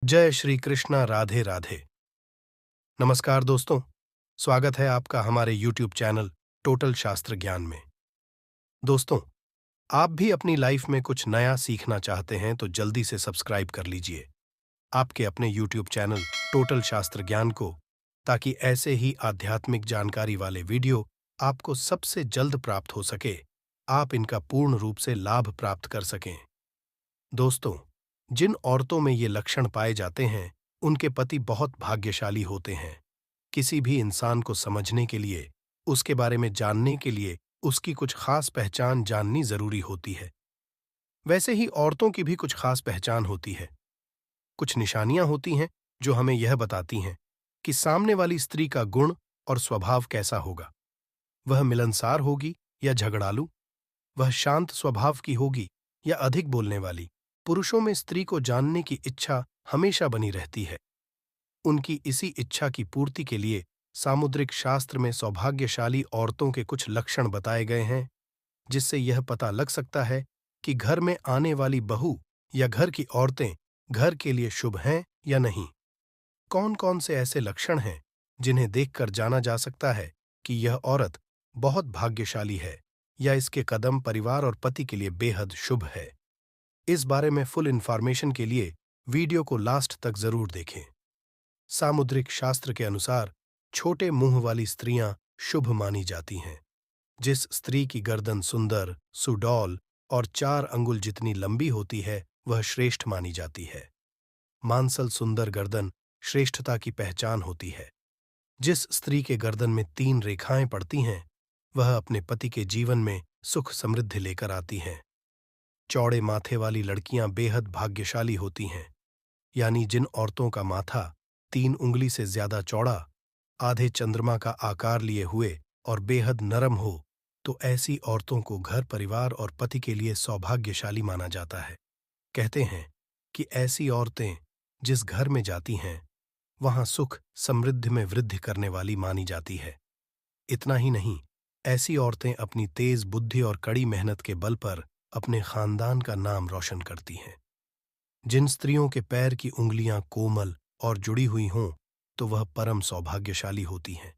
जय श्री कृष्णा। राधे राधे। नमस्कार दोस्तों, स्वागत है आपका हमारे YouTube चैनल टोटल शास्त्र ज्ञान में। दोस्तों, आप भी अपनी लाइफ में कुछ नया सीखना चाहते हैं तो जल्दी से सब्सक्राइब कर लीजिए आपके अपने YouTube चैनल टोटल शास्त्र ज्ञान को, ताकि ऐसे ही आध्यात्मिक जानकारी वाले वीडियो आपको सबसे जल्द प्राप्त हो सके, आप इनका पूर्ण रूप से लाभ प्राप्त कर सकें। दोस्तों, जिन औरतों में ये लक्षण पाए जाते हैं उनके पति बहुत भाग्यशाली होते हैं। किसी भी इंसान को समझने के लिए, उसके बारे में जानने के लिए उसकी कुछ खास पहचान जाननी जरूरी होती है। वैसे ही औरतों की भी कुछ खास पहचान होती है। कुछ निशानियां होती हैं जो हमें यह बताती हैं कि सामने वाली स्त्री का गुण और स्वभाव कैसा होगा। वह मिलनसार होगी या झगड़ालू, वह शांत स्वभाव की होगी या अधिक बोलने वाली। पुरुषों में स्त्री को जानने की इच्छा हमेशा बनी रहती है। उनकी इसी इच्छा की पूर्ति के लिए सामुद्रिक शास्त्र में सौभाग्यशाली औरतों के कुछ लक्षण बताए गए हैं, जिससे यह पता लग सकता है कि घर में आने वाली बहू या घर की औरतें घर के लिए शुभ हैं या नहीं। कौन कौन से ऐसे लक्षण हैं जिन्हें देखकर जाना जा सकता है कि यह औरत बहुत भाग्यशाली है या इसके कदम परिवार और पति के लिए बेहद शुभ है। इस बारे में फुल इन्फॉर्मेशन के लिए वीडियो को लास्ट तक जरूर देखें। सामुद्रिक शास्त्र के अनुसार छोटे मुंह वाली स्त्रियां शुभ मानी जाती हैं। जिस स्त्री की गर्दन सुंदर, सुडौल और 4 अंगुल जितनी लंबी होती है वह श्रेष्ठ मानी जाती है। मांसल सुंदर गर्दन श्रेष्ठता की पहचान होती है। जिस स्त्री के गर्दन में 3 रेखाएं पड़ती हैं वह अपने पति के जीवन में सुख समृद्धि लेकर आती हैं। चौड़े माथे वाली लड़कियां बेहद भाग्यशाली होती हैं, यानी जिन औरतों का माथा 3 उंगली से ज्यादा चौड़ा, आधे चंद्रमा का आकार लिए हुए और बेहद नरम हो, तो ऐसी औरतों को घर परिवार और पति के लिए सौभाग्यशाली माना जाता है। कहते हैं कि ऐसी औरतें जिस घर में जाती हैं वहां सुख समृद्धि में वृद्धि करने वाली मानी जाती है। इतना ही नहीं, ऐसी औरतें अपनी तेज बुद्धि और कड़ी मेहनत के बल पर अपने खानदान का नाम रोशन करती हैं। जिन स्त्रियों के पैर की उंगलियां कोमल और जुड़ी हुई हों तो वह परम सौभाग्यशाली होती हैं।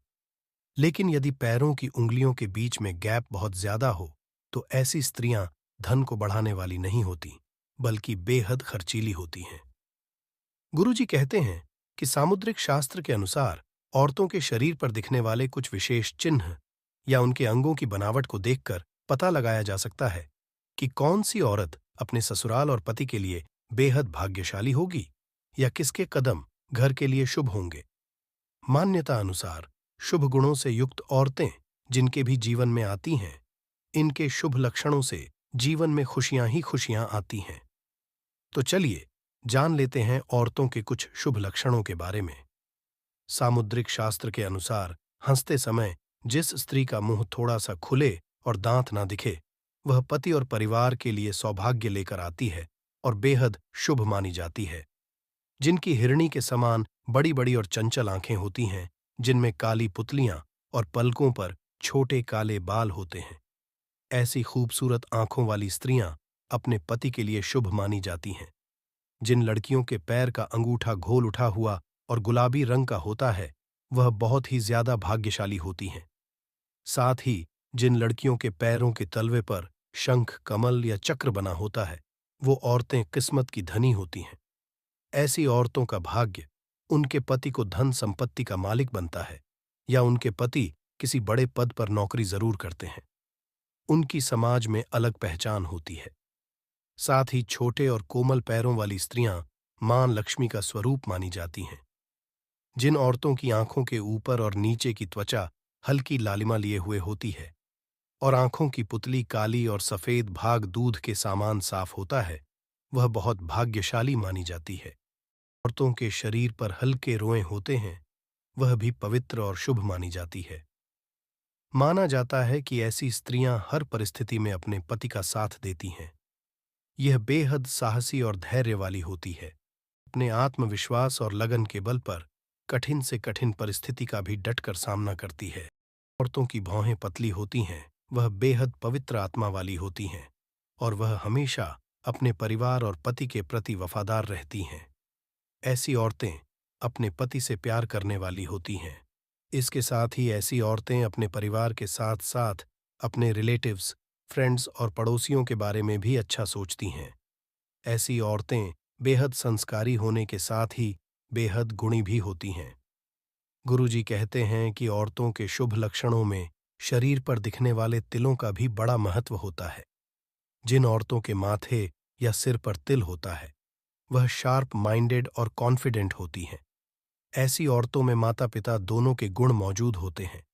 लेकिन यदि पैरों की उंगलियों के बीच में गैप बहुत ज्यादा हो तो ऐसी स्त्रियां धन को बढ़ाने वाली नहीं होती, बल्कि बेहद खर्चीली होती हैं। गुरुजी कहते हैं कि सामुद्रिक शास्त्र के अनुसार औरतों के शरीर पर दिखने वाले कुछ विशेष चिन्ह या उनके अंगों की बनावट को देखकर पता लगाया जा सकता है कि कौन सी औरत अपने ससुराल और पति के लिए बेहद भाग्यशाली होगी या किसके कदम घर के लिए शुभ होंगे। मान्यता अनुसार शुभ गुणों से युक्त औरतें जिनके भी जीवन में आती हैं, इनके शुभ लक्षणों से जीवन में खुशियां ही खुशियां आती हैं। तो चलिए जान लेते हैं औरतों के कुछ शुभ लक्षणों के बारे में। सामुद्रिक शास्त्र के अनुसार हंसते समय जिस स्त्री का मुंह थोड़ा सा खुले और दांत ना दिखे वह पति और परिवार के लिए सौभाग्य लेकर आती है और बेहद शुभ मानी जाती है। जिनकी हिरणी के समान बड़ी बड़ी और चंचल आंखें होती हैं, जिनमें काली पुतलियां और पलकों पर छोटे काले बाल होते हैं, ऐसी खूबसूरत आंखों वाली स्त्रियां अपने पति के लिए शुभ मानी जाती हैं। जिन लड़कियों के पैर का अंगूठा गोल उठा हुआ और गुलाबी रंग का होता है वह बहुत ही ज्यादा भाग्यशाली होती हैं। साथ ही जिन लड़कियों के पैरों के तलवे पर शंख, कमल या चक्र बना होता है वो औरतें किस्मत की धनी होती हैं। ऐसी औरतों का भाग्य उनके पति को धन संपत्ति का मालिक बनता है या उनके पति किसी बड़े पद पर नौकरी जरूर करते हैं। उनकी समाज में अलग पहचान होती है। साथ ही छोटे और कोमल पैरों वाली स्त्रियां मां लक्ष्मी का स्वरूप मानी जाती हैं। जिन औरतों की आंखों के ऊपर और नीचे की त्वचा हल्की लालिमा लिए हुए होती है और आंखों की पुतली काली और सफेद भाग दूध के सामान साफ होता है, वह बहुत भाग्यशाली मानी जाती है। औरतों के शरीर पर हल्के रोएं होते हैं, वह भी पवित्र और शुभ मानी जाती है। माना जाता है कि ऐसी स्त्रियां हर परिस्थिति में अपने पति का साथ देती हैं। यह बेहद साहसी और धैर्य वाली होती है। अपने आत्मविश्वास और लगन के बल पर कठिन से कठिन परिस्थिति का भी डटकर सामना करती है। औरतों की भौहें पतली होती हैं, वह बेहद पवित्र आत्मा वाली होती हैं और वह हमेशा अपने परिवार और पति के प्रति वफादार रहती हैं। ऐसी औरतें अपने पति से प्यार करने वाली होती हैं। इसके साथ ही ऐसी औरतें अपने परिवार के साथ साथ अपने रिलेटिव्स, फ्रेंड्स और पड़ोसियों के बारे में भी अच्छा सोचती हैं। ऐसी औरतें बेहद संस्कारी होने के साथ ही बेहद गुणी भी होती हैं। गुरुजी कहते हैं कि औरतों के शुभ लक्षणों में शरीर पर दिखने वाले तिलों का भी बड़ा महत्व होता है। जिन औरतों के माथे या सिर पर तिल होता है, वह शार्प माइंडेड और कॉन्फिडेंट होती हैं। ऐसी औरतों में माता पिता दोनों के गुण मौजूद होते हैं,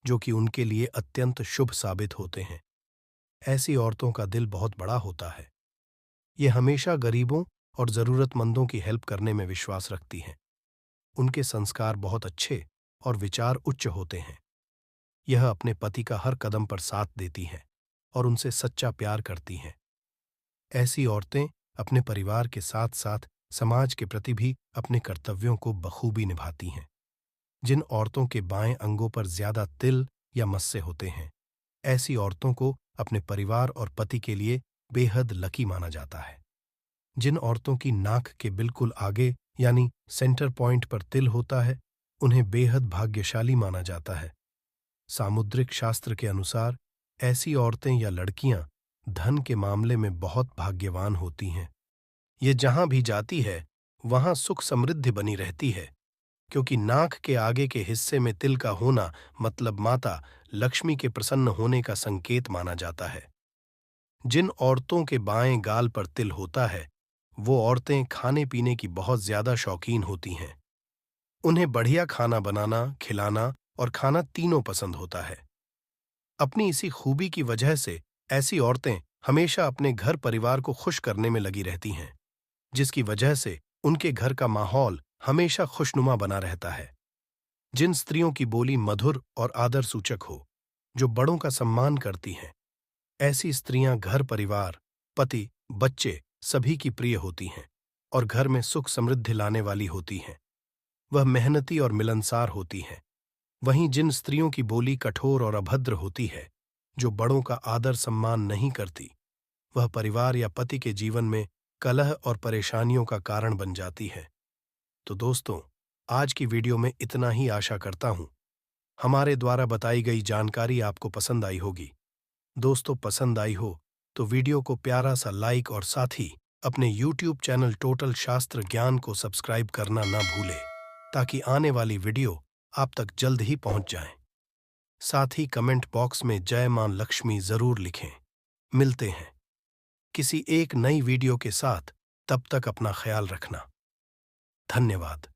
जो कि उनके लिए अत्यंत शुभ साबित होते हैं। ऐसी औरतों का दिल बहुत बड़ा होता है। ये हमेशा गरीबों और जरूरतमंदों की हेल्प करने में विश्वास रखती हैं। उनके संस्कार बहुत अच्छे और विचार उच्च होते हैं। यह अपने पति का हर कदम पर साथ देती हैं और उनसे सच्चा प्यार करती हैं। ऐसी औरतें अपने परिवार के साथ साथ समाज के प्रति भी अपने कर्तव्यों को बखूबी निभाती हैं। जिन औरतों के बाएं अंगों पर ज्यादा तिल या मस्से होते हैं, ऐसी औरतों को अपने परिवार और पति के लिए बेहद लकी माना जाता है। जिन औरतों की नाक के बिल्कुल आगे यानी सेंटर पॉइंट पर तिल होता है, उन्हें बेहद भाग्यशाली माना जाता है। सामुद्रिक शास्त्र के अनुसार ऐसी औरतें या लड़कियां धन के मामले में बहुत भाग्यवान होती हैं। ये जहां भी जाती है, वहां सुख समृद्धि बनी रहती है, क्योंकि नाक के आगे के हिस्से में तिल का होना मतलब माता लक्ष्मी के प्रसन्न होने का संकेत माना जाता है। जिन औरतों के बाएं गाल पर तिल होता है, वो औरतें खाने पीने की बहुत ज्यादा शौकीन होती हैं। उन्हें बढ़िया खाना बनाना, खिलाना और खाना तीनों पसंद होता है। अपनी इसी खूबी की वजह से ऐसी औरतें हमेशा अपने घर परिवार को खुश करने में लगी रहती हैं, जिसकी वजह से उनके घर का माहौल हमेशा खुशनुमा बना रहता है। जिन स्त्रियों की बोली मधुर और आदर सूचक हो, जो बड़ों का सम्मान करती हैं, ऐसी स्त्रियां घर परिवार, पति, बच्चे सभी की प्रिय होती हैं और घर में सुख समृद्धि लाने वाली होती हैं। वह मेहनती और मिलनसार होती हैं। वहीं जिन स्त्रियों की बोली कठोर और अभद्र होती है, जो बड़ों का आदर सम्मान नहीं करती, वह परिवार या पति के जीवन में कलह और परेशानियों का कारण बन जाती है। तो दोस्तों, आज की वीडियो में इतना ही आशा करता हूं। हमारे द्वारा बताई गई जानकारी आपको पसंद आई होगी। दोस्तों, पसंद आई हो तो वीडियो को प्यारा सा लाइक और साथ ही अपने YouTube चैनल टोटल शास्त्र ज्ञान को सब्सक्राइब करना ना भूलें, ताकि आने वाली वीडियो आप तक जल्द ही पहुंच जाएं। साथ ही कमेंट बॉक्स में जय मां लक्ष्मी जरूर लिखें। मिलते हैं किसी एक नई वीडियो के साथ। तब तक अपना ख्याल रखना। धन्यवाद।